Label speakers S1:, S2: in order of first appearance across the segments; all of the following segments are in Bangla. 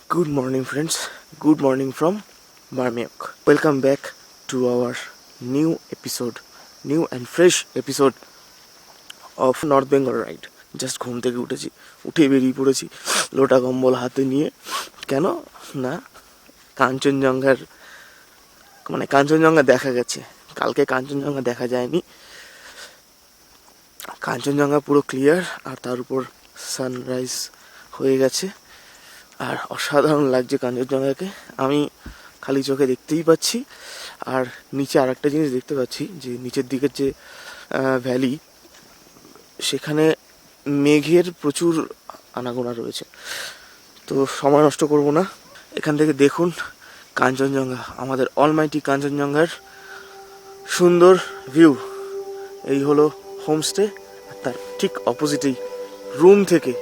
S1: Good morning, friends. Good morning from Burmaik. Welcome back to our new episode, new and fresh episode of North Bengal Ride. Just ঘুম থেকে উঠে বেরিয়ে পড়েছি লোটা কম্বল হাতে নিয়ে। কেন না, কাঞ্চনজঙ্ঘার কাঞ্চনজঙ্ঘা দেখা গেছে। কালকে কাঞ্চনজঙ্ঘা দেখা যায়নি। কাঞ্চনজঙ্ঘা পুরো ক্লিয়ার, আর তার উপর সানরাইজ হয়ে গেছে, আর অসাধারণ লাগছে কাঞ্চনজঙ্ঘাকে। আমি খালি চোখে দেখতেই পাচ্ছি। আর নিচে আর একটা জিনিস দেখতে পাচ্ছি, যে নিচের দিকের যে ভ্যালি, সেখানে মেঘের প্রচুর আনাগোনা রয়েছে। তো সময় নষ্ট করব না, এখান থেকে দেখুন কাঞ্চনজঙ্ঘা, আমাদের অলমাইটি কাঞ্চনজঙ্ঘার সুন্দর ভিউ। এই হলো হোমস্টে, আর তার ঠিক অপোজিটেই রুম থেকে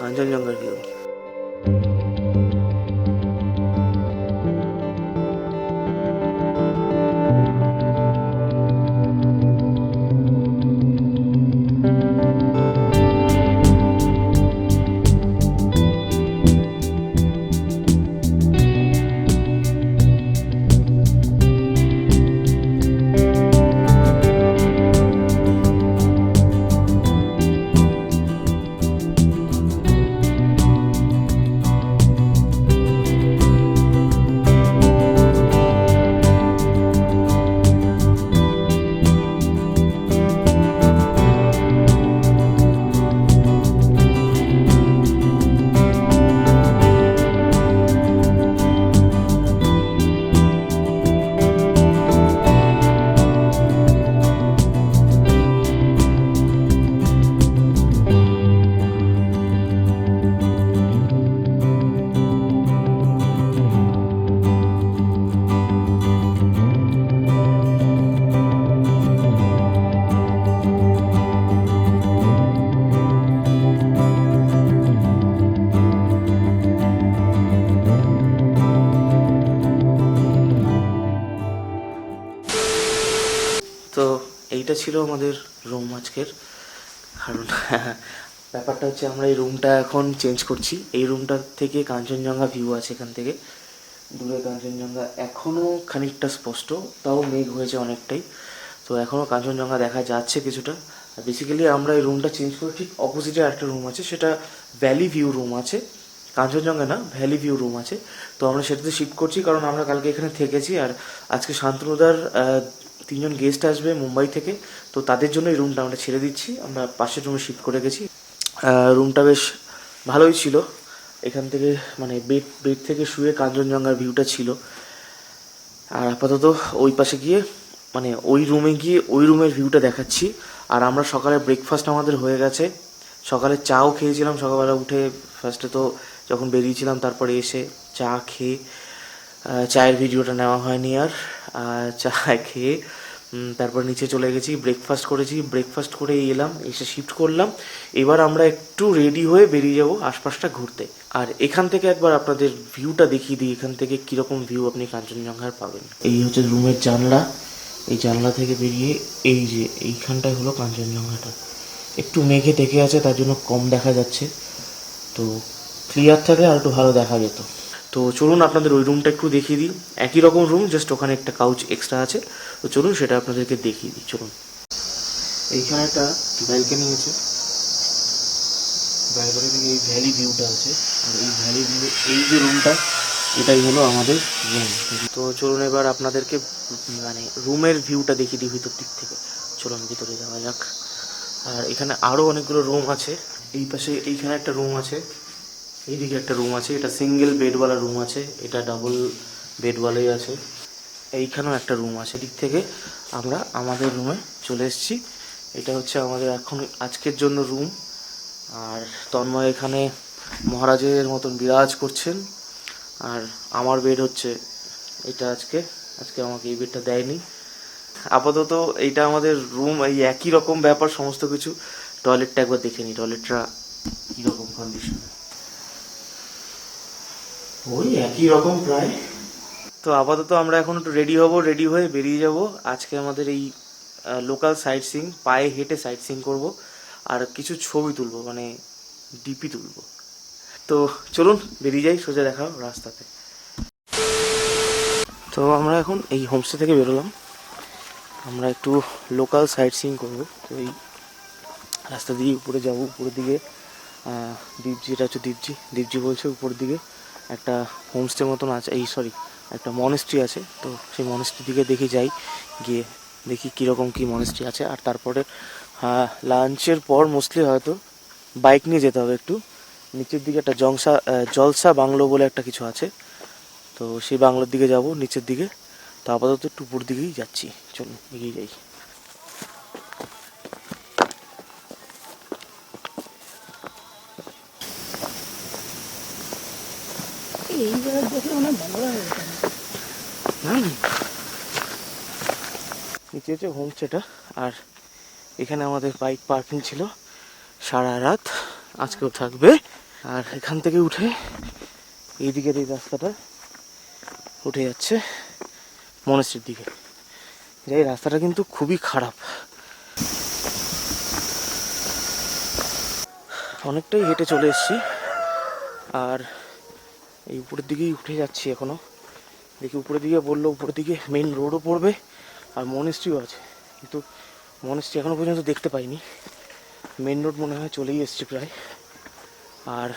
S1: কাঞ্চনজঙ্ঘার ভিউ। তো এইটা ছিল আমাদের রুম আজকের। কারণ ব্যাপারটা হচ্ছে, আমরা এই রুমটা এখন চেঞ্জ করছি। এই রুমটার থেকে কাঞ্চনজঙ্ঘা ভিউ আছে, এখান থেকে দূরে কাঞ্চনজঙ্ঘা এখনও খানিকটা স্পষ্ট, তাও মেঘ হয়েছে অনেকটাই। তো এখনও কাঞ্চনজঙ্ঘা দেখা যাচ্ছে কিছুটা। আর বেসিক্যালি আমরা এই রুমটা চেঞ্জ করে ঠিক অপোজিটে একটা রুম আছে, সেটা ভ্যালি ভিউ রুম আছে, কাঞ্চনজঙ্ঘা না, ভ্যালি ভিউ রুম আছে। তো আমরা সেটাতে শিফট করছি, কারণ আমরা কালকে এখানে থেকেছি, আর আজকে শান্তনুদার 3জন গেস্ট আসবে মুম্বাই থেকে। তো তাদের জন্য এই রুমটা আমরা ছেড়ে দিচ্ছি, আমরা পাশের রুমে শিফট করে গেছি। রুমটা বেশ ভালোই ছিল, এখান থেকে বেড থেকে শুয়ে কাঞ্চনজঙ্ঘার ভিউটা ছিল। আর আপাতত ওই পাশে গিয়ে ওই রুমে গিয়ে ওই রুমের ভিউটা দেখাচ্ছি। আর আমরা সকালে ব্রেকফাস্ট আমাদের হয়ে গেছে, সকালে চাও খেয়েছিলাম। সকালবেলা উঠে ফার্স্টে তো যখন বেরিয়েছিলাম, তারপরে এসে চা খেয়ে, চায়ের ভিডিওটা নেওয়া হয়নি আর, চা খেয়ে তারপর নিচে চলে গেছি, ব্রেকফাস্ট করেছি। ব্রেকফাস্ট করে এলাম, এসে শিফট করলাম। এবার আমরা একটু রেডি হয়ে বেরিয়ে যাব আশপাশটা ঘুরতে। আর এখান থেকে একবার আপনাদের ভিউটা দেখিয়ে দিই, এখান থেকে কীরকম ভিউ আপনি কাঞ্চনজঙ্ঘার পাবেন। এই হচ্ছে রুমের জানলা, এই জানলা থেকে বেরিয়ে এই যে এইখানটায় হলো কাঞ্চনজঙ্ঘাটা। একটু মেঘে ঢেকে আছে, তার জন্য কম দেখা যাচ্ছে। তো ক্লিয়ার থাকলে আর একটু ভালো দেখা যেত। তো চলুন আপনাদের ওই রুমটা একটু দেখিয়ে দিই। একই রকম রুম, জাস্ট ওখানে একটা কাউচ এক্সট্রা আছে। তো চলুন সেটা আপনাদেরকে দেখিয়ে দিই। চলুন, এইখানে একটা ব্যালকনি আছে, ব্যালকনি থেকে এই ভ্যালি ভিউটা আছে। আর এই ভ্যালি ভিউ, এই যে রুমটা, এটাই হলো আমাদের রুম। তো চলুন এবার আপনাদেরকে রুমের ভিউটা দেখিয়ে দিই ভিতর দিক থেকে। চলুন ভিতরে যাওয়া যাক। আর এখানে আরও অনেকগুলো রুম আছে। এই পাশে এইখানে একটা রুম আছে, এইদিকে একটা রুম আছে, এটা সিঙ্গেল বেডওয়ালা রুম আছে, এটা ডাবল বেডওয়ালাই আছে। এইখানেও একটা রুম আছে। দিক থেকে আমরা আমাদের রুমে চলে এসেছি। এটা হচ্ছে আমাদের এখন আজকের জন্য রুম। আর তন্ময় এখানে মহারাজের মতন বিরাজ করছেন। আর আমার বেড হচ্ছে এটা। আজকে আমাকে এই বেডটা দেয়নি। আপাতত এইটা আমাদের রুম, এই একই রকম ব্যাপার সমস্ত কিছু। টয়লেটটা একবার দেখে নিই, টয়লেটটা কীরকম কন্ডিশন। ওই একই রকম প্রায়। তো আপাতত আমরা এখন একটু রেডি হব, রেডি হয়ে বেরিয়ে যাব। আজকে আমাদের এই লোকাল সাইট সিইং, পায়ে হেঁটে সাইট সিইং করবো, আর কিছু ছবি তুলবো, ডিপি তুলবো। তো চলুন বেরিয়ে যাই, সোজা দেখা রাস্তাতে। তো আমরা এখন এই হোমস্টে থেকে বেরোলাম, আমরা একটু লোকাল সাইট সিইং করবো। তো এই রাস্তা দিয়ে উপরে যাব, উপরের দিকে দ্বীপজি, এটা হচ্ছে দ্বীপজি বলছে উপরের দিকে একটা হোমস্টে মতন আছে, একটা মনেস্ট্রি আছে। তো সেই মনেস্ট্রির দিকে দেখি যাই, গিয়ে দেখি কীরকম কী মনেস্ট্রি আছে। আর তারপরে লাঞ্চের পর মোস্টলি হয়তো বাইক নিয়ে যেতে হবে একটু নিচের দিকে, একটা জলসা বাংলো বলে একটা কিছু আছে। তো সেই বাংলোর দিকে যাব নিচের দিকে। তো আপাতত একটু উপর দিকেই যাচ্ছি, চলুন এগিয়ে যাই।
S2: এই জায়গায় দেখে অনেক ভালো লাগে।
S1: নিচে হচ্ছে হোমস্টেটা, আর এখানে আমাদের বাইক পার্কিং ছিল সারা রাত, আজকেও থাকবে। আর এখান থেকে উঠে এই দিকের এই রাস্তাটা উঠে যাচ্ছে মনেস্ট্রির দিকে। যাই, রাস্তাটা কিন্তু খুবই খারাপ, অনেকটাই হেঁটে চলে এসেছি। আর এই উপরের দিকেই উঠে যাচ্ছি এখনো, দেখি উপরের দিকে বললো উপরের দিকে মেইন রোডও পড়বে আর মনেস্ট্রিও আছে, কিন্তু মনেস্ট্রি এখনো পর্যন্ত দেখতে পাইনি। মেইন রোড মনে হয় চলেই এসছি প্রায়। আর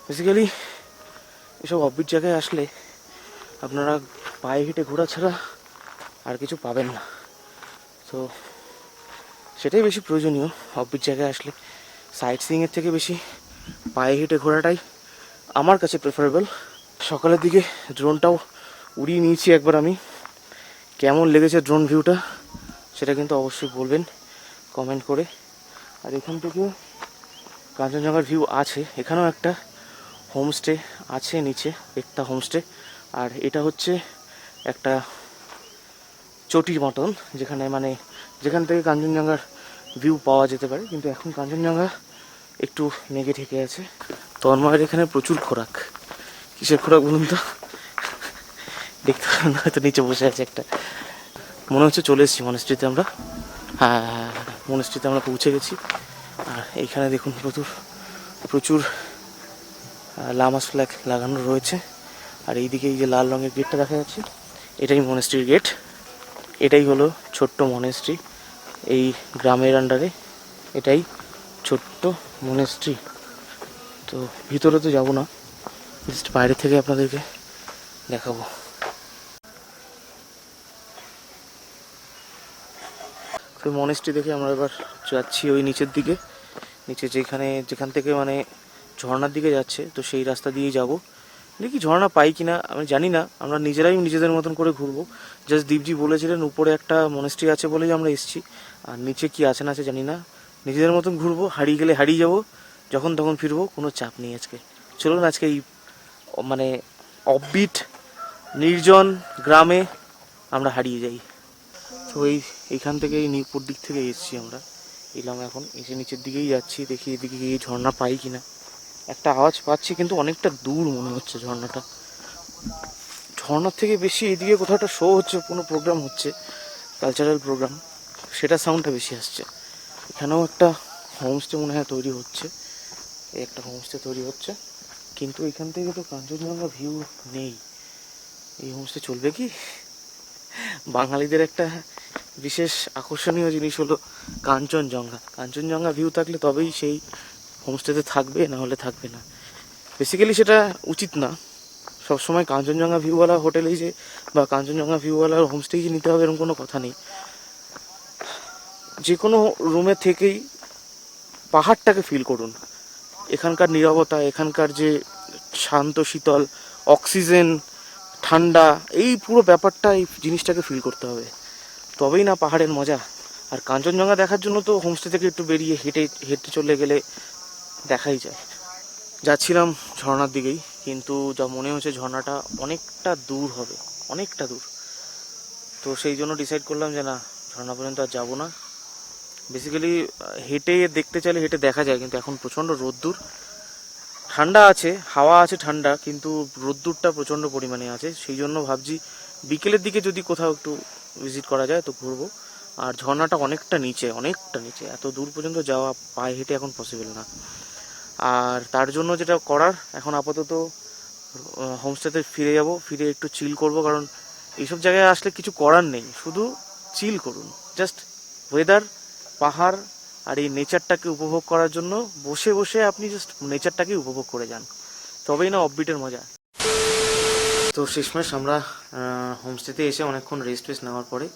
S1: বেসিক্যালি এসব অফবিট জায়গায় আসলে আপনারা পায়ে হেঁটে ঘোরা ছাড়া আর কিছু পাবেন না। তো সেটাই বেশি প্রয়োজনীয় অফবিট জায়গায় আসলে, সাইট সিইংয়ের থেকে বেশি পায়ে হেঁটে ঘোরাটাই আমার কাছে প্রেফারেবল। সকালের দিকে ড্রোনটাও উড়িয়ে নিয়েছি একবার আমি, কেমন লেগেছে ড্রোন ভিউটা সেটা কিন্তু অবশ্যই বলবেন কমেন্ট করে। আর এখান থেকে কাঞ্চনজঙ্ঘার ভিউ আছে, এখানেও একটা হোমস্টে আছে নিচে, একটা হোমস্টে। আর এটা হচ্ছে একটা চটির মতন, যেখান থেকে কাঞ্চনজঙ্ঘার ভিউ পাওয়া যেতে পারে, কিন্তু এখন কাঞ্চনজঙ্ঘা একটু মেঘে ঢেকে আছে। তন্ময়ের এখানে প্রচুর খোরাক, কিসের খোরাক বলুন তো, দেখতে পারেন হয়তো নিচে বসে আছে একটা। মনে হচ্ছে চলে এসেছি মনেস্ট্রিতে আমরা, হ্যাঁ মনেস্ট্রিতে আমরা পৌঁছে গেছি। আর এইখানে দেখুন প্রচুর লামাস ফ্ল্যাগ লাগানো রয়েছে। আর এইদিকে এই যে লাল রঙের গেটটা দেখা যাচ্ছে, এটাই মনেস্ট্রির গেট। এটাই হলো ছোট্ট মনেস্ট্রি এই গ্রামের আন্ডারে, এটাই ছোট্ট মনেস্ট্রি। তো ভিতরে তো যাবো না, জাস্ট বাইরে থেকে আপনাদেরকে দেখাবো। তো মনেস্ট্রি দেখে আমরা এবার যাচ্ছি ওই নিচের দিকে, নিচে যেখান থেকে ঝর্ণার দিকে যাচ্ছে, তো সেই রাস্তা দিয়েই যাব। দেখি ঝর্ণা পাই কিনা আমি জানি না, আমরা নিজেরাই নিজেদের মতন করে ঘুরবো। জাস্ট দীপজি বলেছিলেন উপরে একটা মনেস্ট্রি আছে বলেই আমরা এসেছি, আর নিচে কি আছে না আছে জানি না, নিজেদের মতন ঘুরবো, হারিয়ে গেলে হারিয়ে যাবো, যখন তখন ফিরবো, কোনো চাপ নেই আজকে। চলুন আজকে এই অফবিট নির্জন গ্রামে আমরা হারিয়ে যাই। তো এইখান থেকে এই উপর দিক থেকে এসেছি আমরা, এলাম এখন এসে নিচের দিকেই যাচ্ছি, দেখি এদিকে এই ঝর্ণা পাই কিনা। একটা আওয়াজ পাচ্ছি কিন্তু অনেকটা দূর মনে হচ্ছে ঝর্ণার থেকে বেশি এদিকে কোথাও একটা শো হচ্ছে, কোনো প্রোগ্রাম হচ্ছে, কালচারাল প্রোগ্রাম, সেটা সাউন্ডটা বেশি আসছে। এখানেও একটা হোমস্টে মনে হয় তৈরি হচ্ছে, একটা হোমস্টে তৈরি হচ্ছে, কিন্তু এখান থেকে তো কাঞ্চনজঙ্ঘা ভিউ নেই। এই হোমস্টে চলবে কি? বাঙালিদের একটা বিশেষ আকর্ষণীয় জিনিস হলো কাঞ্চনজঙ্ঘা ভিউ থাকলে তবেই সেই হোমস্টেতে থাকবে, না হলে থাকবে না। বেসিক্যালি সেটা উচিত না, সবসময় কাঞ্চনজঙ্ঘা ভিউওয়ালা হোটেলেই বা কাঞ্চনজঙ্ঘা ভিউওয়ালা হোমস্টেই যে নিতে হবে এরকম কোনো কথা নেই। যে কোনো রুমে থেকেই পাহাড়টাকে ফিল করুন, এখানকার নীরবতা, এখানকার যে শান্ত শীতল অক্সিজেন, ঠান্ডা, এই পুরো ব্যাপারটা, এই জিনিসটাকে ফিল করতে হবে, তবেই না পাহাড়ের মজা। আর কাঞ্চনজঙ্ঘা দেখার জন্য তো হোমস্টে থেকে একটু বেরিয়ে হেঁটে চলে গেলে দেখাই যায়। যাচ্ছিলাম ঝর্ণার দিকেই, কিন্তু যা মনে হচ্ছে ঝর্ণাটা অনেকটা দূর হবে, অনেকটা দূর। তো সেই জন্য ডিসাইড করলাম যে না, ঝর্ণা পর্যন্ত আর যাবো না। বেসিক্যালি হেঁটে দেখতে চাইলে হেঁটে দেখা যায়, কিন্তু এখন প্রচণ্ড রোদ্দুর, ঠান্ডা আছে, হাওয়া আছে ঠান্ডা, কিন্তু রোদ্দুরটা প্রচণ্ড পরিমাণে আছে। সেই জন্য ভাবছি বিকেলের দিকে যদি কোথাও একটু ভিজিট করা যায় তো ঘুরবো। আর ঝর্ণাটা অনেকটা নিচে, এত দূর পর্যন্ত যাওয়া পায়ে হেঁটে এখন পসিবল না। আর তার জন্য যেটা করার, এখন আপাতত হোমস্টেতে ফিরে যাব, ফিরে একটু চিল করব, কারণ এইসব জায়গায় আসলে কিছু করার নেই, শুধু চিল করুন, জাস্ট ওয়েদার, পাহাড় আর এই নেচারটাকে উপভোগ করার জন্য বসে বসে আপনি জাস্ট নেচারটাকে উপভোগ করে যান, তবেই না অফবিটের মজা। তো শেষমেশ আমরা হোমস্টেতে এসে অনেকক্ষণ রেস্ট নেওয়ার পরে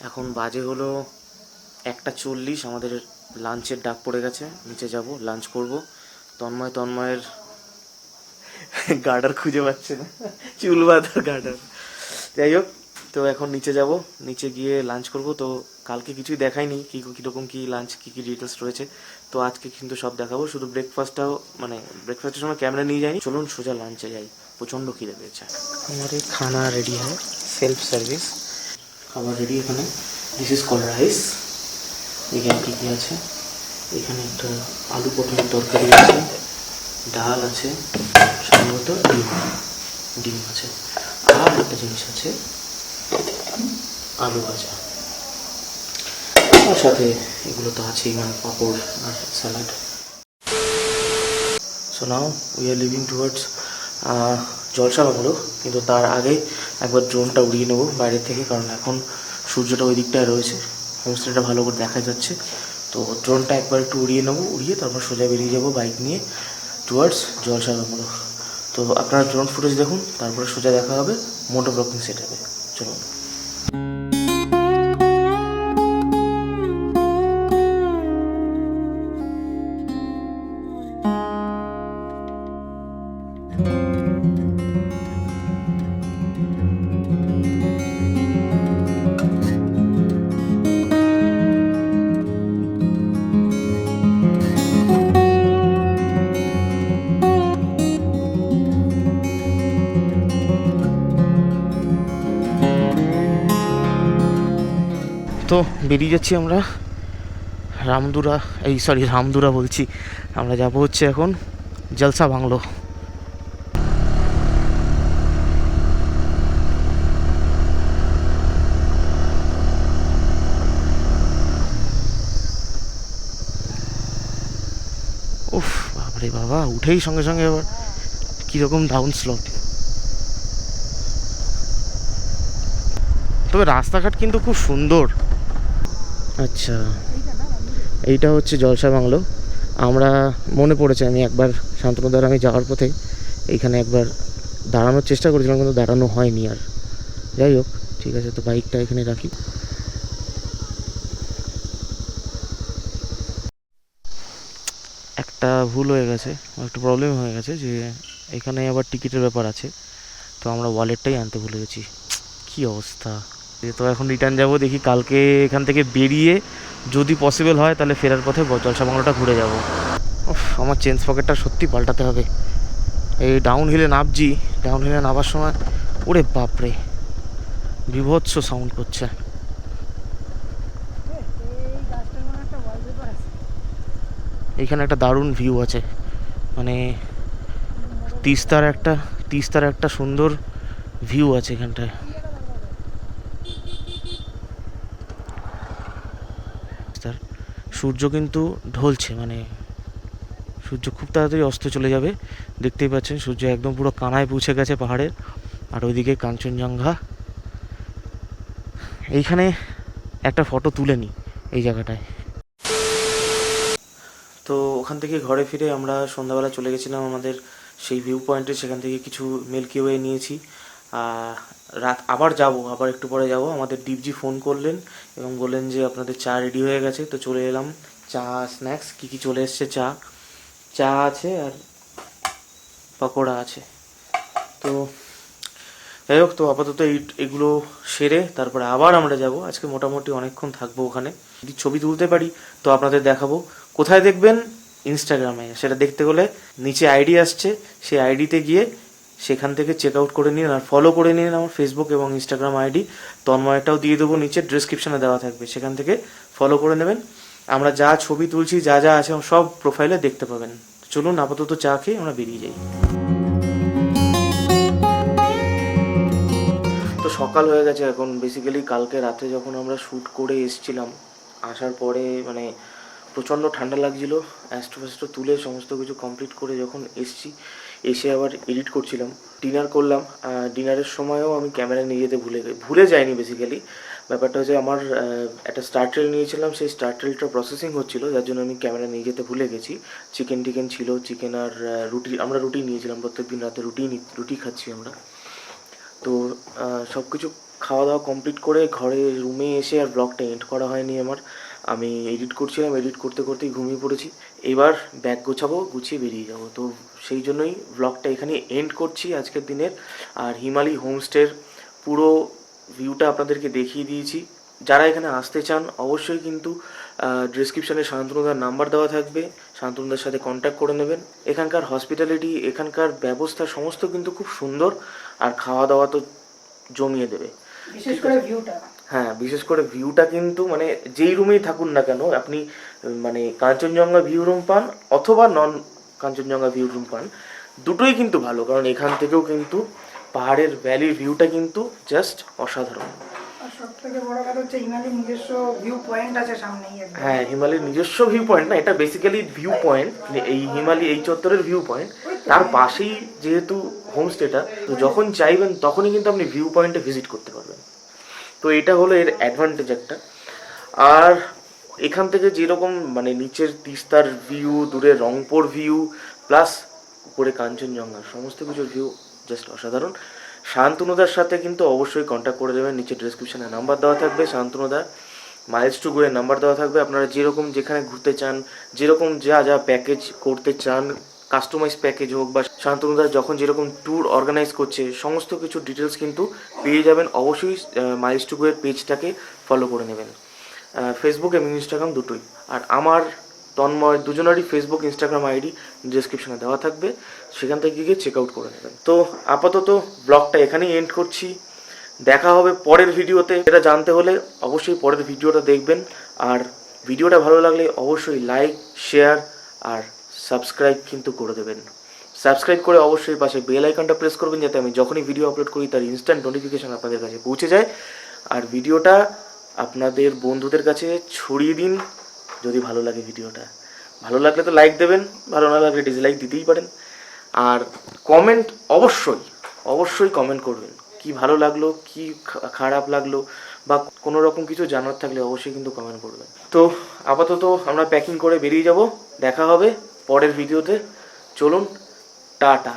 S1: এখন বাজে হলো 1:40, আমাদের লাঞ্চের ডাক পড়ে গেছে, নিচে যাব, লাঞ্চ করব। তন্ময়ের গার্ডার খুঁজে পাচ্ছে না, চুল বাঁধার গার্ডার। যাই হোক, তো এখন নিচে যাব, নিচে গিয়ে লাঞ্চ করব। তো কালকে কিছুই দেখাইনি কীরকম কী লাঞ্চ, কী কী ডিটেলস রয়েছে, তো আজকে কিন্তু সব দেখাবো। শুধু ব্রেকফাস্টের সময় ক্যামেরা নিয়ে যাইনি। চলুন সোজা লাঞ্চে যাই, প্রচণ্ড খিদে পেয়েছে। हमारे खाना रेडी है, सेल्फ सर्विस খাবার রেডি। এখানে দিস ইজ কল রাইস। এখানে কী কী আছে, এখানে একটা আলু পটলের তরকারি আছে, ডাল আছে, সম্ভবত ডিম আছে, আর একটা জিনিস আছে আলু ভাজা, আর সাথে এগুলো তো আছেই, মানে পাঁপড় আর salad. So now we are living towards Jalsa bungalow, কিন্তু তার আগে একবার ড্রোনটা উড়িয়ে নেবো বাইরের থেকে, কারণ এখন সূর্যটা ওই দিকটায় রয়েছে, হোমস্টেটা ভালো করে দেখা যাচ্ছে। তো ড্রোনটা একবার একটু উড়িয়ে নেবো, উড়িয়ে তারপর সোজা বেরিয়ে যাবো বাইক নিয়ে টুয়ার্ডস জলসা বাংলো। তো আপনারা ড্রোন ফুটেজ দেখুন, তারপরে সোজা দেখা হবে মোটো ব্লগিং সেট হবে। চলুন। তো বেরিয়ে যাচ্ছি আমরা রামদুরা বলছি, আমরা যাব হচ্ছে এখন জলসা বাংলো। উফ বাবারে বাবা, উঠেই সঙ্গে সঙ্গে আবার কীরকম ডাউন স্লোপ। তবে রাস্তাঘাট কিন্তু খুব সুন্দর। আচ্ছা, এইটা হচ্ছে জলসা বাংলো। আমরা মনে পড়েছে, আমি একবার শান্তনুদার আমি যাওয়ার পথে এইখানে একবার দাঁড়ানোর চেষ্টা করেছিলাম, কিন্তু দাঁড়ানো হয়নি আর। যাই হোক, ঠিক আছে, তো বাইকটা এখানে রাখি। একটা ভুল হয়ে গেছে, একটা প্রবলেম হয়ে গেছে, যে এখানে আবার টিকিটের ব্যাপার আছে, তো আমরা ওয়ালেটটাই আনতে ভুলে গেছি। কী অবস্থা! তো এখন রিটার্ন যাব, দেখি কালকে এখান থেকে বেরিয়ে যদি পসিবল হয় তাহলে ফেরার পথে জলসা বাংলোটা ঘুরে যাব। আমার চেঞ্জ পকেটটা সত্যি পাল্টাতে হবে। এই ডাউন হিলে নামার সময় ওরে বাপরে বিভৎস সাউন্ড করছে। এইখানে একটা দারুণ ভিউ আছে, মানে তিস্তার একটা সুন্দর ভিউ আছে এখানটায়। সূর্য কিন্তু ঢলছে, মানে সূর্য খুব তাড়াতাড়ি অস্ত চলে যাবে। দেখতেই পাচ্ছেন সূর্য একদম পুরো কানায় পৌঁছে গেছে পাহাড়ের, আর ওইদিকে কাঞ্চনজঙ্ঘা। এইখানে একটা ফটো তুলে নিই এই জায়গাটায়। তো ওখান থেকে ঘরে ফিরে আমরা সন্ধ্যাবেলা চলে গেছিলাম আমাদের সেই ভিউ পয়েন্টে, সেখান থেকে কিছু মিল্কি ওয়ে নিয়েছি। রাত আবার একটু পরে যাব। আমাদের দীপজি ফোন করলেন এবং বললেন যে আপনাদের চা রেডি হয়ে গেছে। তো চলে এলাম, চা স্ন্যাক্স কী চলে এসছে, চা আছে আর পকোড়া আছে। তো যাই হোক, তো আপাতত এগুলো সেরে তারপরে আবার আমরা যাব। আজকে মোটামুটি অনেকক্ষণ থাকবো ওখানে। যদি ছবি তুলতে পারি তো আপনাদের দেখাবো। কোথায় দেখবেন? ইনস্টাগ্রামে। সেটা দেখতে হলে নিচে আইডি আসছে, সেই আইডিতে গিয়ে সেখান থেকে চেক আউট করে নিন আর ফলো করে নিন আমার ফেসবুক এবং ইনস্টাগ্রাম আইডি। তন্ময়টাও দিয়ে দেবো, নিচে ডেসক্রিপশনে দেওয়া থাকবে, সেখান থেকে ফলো করে নেবেন। আমরা যা ছবি তুলছি, যা আছে সব প্রোফাইলে দেখতে পাবেন। চলুন আপাতত চা খেয়ে আমরা বেরিয়ে যাই। তো সকাল হয়ে গেছে এখন। বেসিক্যালি কালকে রাতে যখন আমরা শ্যুট করে এসেছিলাম, আসার পরে মানে প্রচণ্ড ঠান্ডা লাগছিলো। অ্যাস্ট্রো ফ্যাস্ট্রো তুলে সমস্ত কিছু কমপ্লিট করে যখন এসে আবার এডিট করছিলাম, ডিনার করলাম। ডিনারের সময়ও আমি ক্যামেরা নিয়ে যেতে ভুলে যাইনি বেসিক্যালি। ব্যাপারটা হচ্ছে আমার একটা স্টার্টার নিয়েছিলাম, সেই স্টার্টারটা প্রসেসিং হচ্ছিলো, যার জন্য আমি ক্যামেরা নিয়ে যেতে ভুলে গেছি। চিকেন ছিল, চিকেন আর রুটি, আমরা রুটি নিয়েছিলাম, প্রত্যেকদিন রাতে রুটি খাচ্ছি আমরা। তো সব কিছু খাওয়া দাওয়া কমপ্লিট করে ঘরে রুমে এসে আর ব্লগটা এন্ড করা হয়নি আমার। আমি এডিট করছিলাম, এডিট করতে করতেই ঘুমিয়ে পড়েছি। এবার ব্যাগ গোছাবো, গুছিয়ে বেরিয়ে যাব। তো সেই জন্যই ব্লগটা এখানে এন্ড করছি আজকের দিনের। আর হিমালি হোমস্টের পুরো ভিউটা আপনাদেরকে দেখিয়ে দিয়েছি। যারা এখানে আসতে চান অবশ্যই কিন্তু ডিসক্রিপশানে শান্তনুদার নাম্বার দেওয়া থাকবে, শান্তনুদার সাথে কন্ট্যাক্ট করে নেবেন। এখানকার হসপিটালিটি, এখানকার ব্যবস্থা সমস্ত কিন্তু খুব সুন্দর। আর খাওয়া দাওয়া তো জমিয়ে দেবে,
S2: বিশেষ করে ভিউটা।
S1: হ্যাঁ, বিশেষ করে ভিউটা কিন্তু মানে যেই রুমেই থাকুন না কেন আপনি, মানে কাঞ্চনজঙ্ঘা ভিউ রুম পান অথবা নন কাঞ্চনজঙ্ঘা ভিউ রুম পান, দুটোই কিন্তু ভালো। কারণ এখান থেকেও কিন্তু পাহাড়ের ভ্যালির ভিউটা কিন্তু জাস্ট অসাধারণ।
S2: আর সবথেকে বড় কথা হচ্ছে হিমালয়ের নিজস্ব ভিউ পয়েন্ট আছে সামনেই।
S1: হ্যাঁ, হিমালয়ের নিজস্ব ভিউ পয়েন্ট না, এটা বেসিক্যালি ভিউ পয়েন্ট। এই হিমালয় এই চত্বরের ভিউ পয়েন্ট, তার পাশেই যেহেতু হোমস্টেটা, তো যখন চাইবেন তখনই কিন্তু আপনি ভিউ পয়েন্টে ভিজিট করতে পারবেন। তো এটা হলো এর অ্যাডভান্টেজ একটা। আর এখান থেকে যেরকম মানে নিচের তিস্তার ভিউ, দূরে রংপুর ভিউ, প্লাস উপরে কাঞ্চনজঙ্ঘা, সমস্ত কিছুর ভিউ জাস্ট অসাধারণ। শান্তনুদার সাথে কিন্তু অবশ্যই কন্ট্যাক্ট করে দেবেন, নিচে ডিসক্রিপশানে নাম্বার দেওয়া থাকবে। শান্তনুদার মাইলস টু গোয়ের নাম্বার দেওয়া থাকবে। আপনারা যেরকম যেখানে ঘুরতে চান, যেরকম যা প্যাকেজ করতে চান, কাস্টমাইজ প্যাকেজ হোক বা শান্তনুদা যখন যেরকম ট্যুর অর্গানাইজ করছে, সমস্ত কিছু ডিটেলস কিন্তু পেয়ে যাবেন। অবশ্যই মাইলস টু গোয়ের পেজটাকে ফলো করে নেবেন, ফেসবুক এবং ইনস্টাগ্রাম দুটোই। আর আমার তন্ময় দুজনেরই ফেসবুক ইনস্টাগ্রাম আইডি ডিসক্রিপশানে দেওয়া থাকবে, সেখান থেকে গিয়ে চেক আউট করে নেবেন। তো আপাতত ব্লগটা এখানেই এন্ড করছি। দেখা হবে পরের ভিডিওতে। এটা জানতে হলে অবশ্যই পরের ভিডিওটা দেখবেন। আর ভিডিওটা ভালো লাগলে অবশ্যই লাইক, শেয়ার আর সাবস্ক্রাইব কিন্তু করে দেবেন। সাবস্ক্রাইব করে অবশ্যই পাশে বেল আইকনটা প্রেস করবেন, যাতে আমি যখনই ভিডিও আপলোড করি তার ইনস্ট্যান্ট নোটিফিকেশান আপনাদের কাছে পৌঁছে যায়। আর ভিডিওটা আপনাদের বন্ধুদের কাছে ছড়িয়ে দিন যদি ভালো লাগে ভিডিওটা। ভালো লাগলে তো লাইক দেবেন, ভালো না লাগলে ডিসলাইক দিতেই পারেন। আর কমেন্ট অবশ্যই কমেন্ট করবেন, কি ভালো লাগলো, কি খারাপ লাগলো, বা কোনো রকম কিছু জানার থাকলে অবশ্যই কিন্তু কমেন্ট করবেন। তো আপাতত আমরা প্যাকিং করে বেরিয়ে যাব। দেখা হবে পরের ভিডিওতে। চলুন, টাটা।